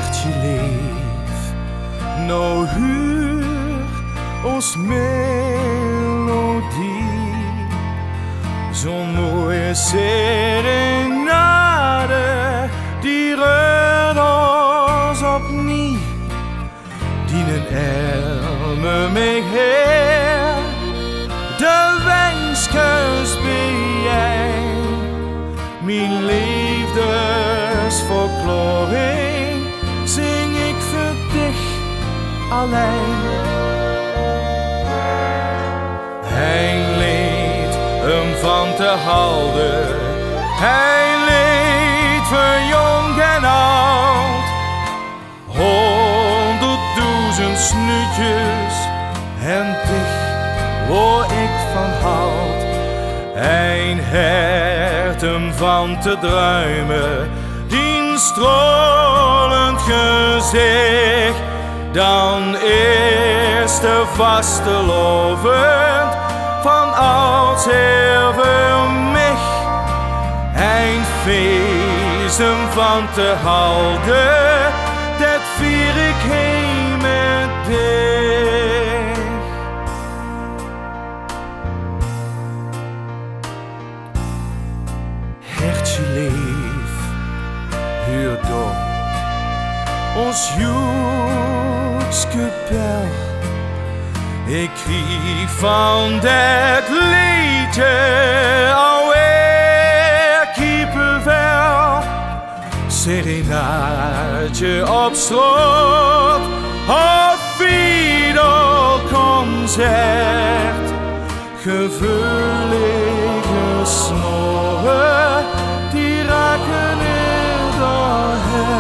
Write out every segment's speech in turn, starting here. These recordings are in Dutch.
Hertje leef, nou huur ons melodie, zo'n mooie serenade, die reurt ons opnieuw, die een elme mij heer, de wenskens ben jij, mijn liefdesverklaring, zing ik voor dich alleen. Hij leed hem van te houden, hij leed voor jong en oud, 100.000 snuitjes en dich waar ik van houd. Een hert hem van te druimen, die stralend gezicht, dan is de vastelovend van ouds heel voor mij. Een feest hem van te houden, dat vier ik heen met dich. Hertje leef, huur door ons joekskepel. Ik krieg van dat liedje alweer kippenvel. Serenaadje op straat of fiedelconcert, gevoelige snoren die raken in doorheen.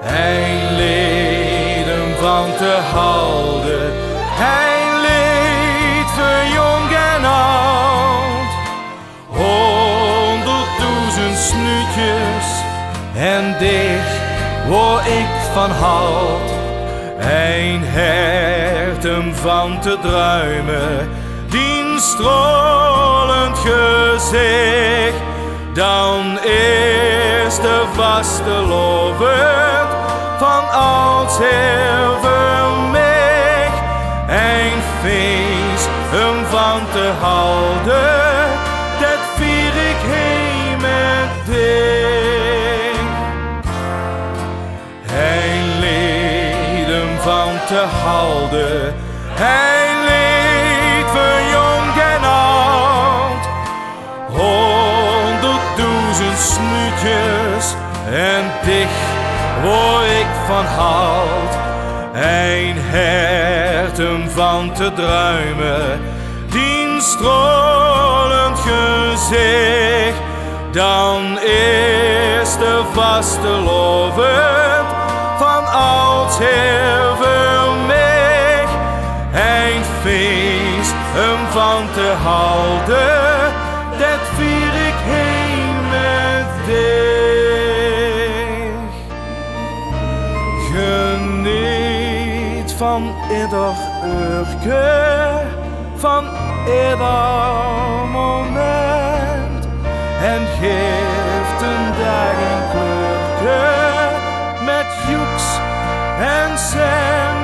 Hij leed hem van te houden, hij leed voor jong en oud, 100.000 snuitjes en dich waar ik van houd. Een hert hem van te druimen, die stralend gezicht, dan is de vastelovend van ouds heel voor mij. Een feest hem van te houden, dat vier ik heen met dich. Hij leed hem van te houden, hij leed voor jong en oud, 100.000 snuitjes en dich waar ik van houd. Een hert hem van te druimen, die stralend gezicht, dan is de vastelovend van ouds heel voor mij. Een feest hem van te houden, dat vier ik heen met dich. Geniet van ieder uurtje, van ieder moment, en geeft een dag een kleurtje met joeks en cent.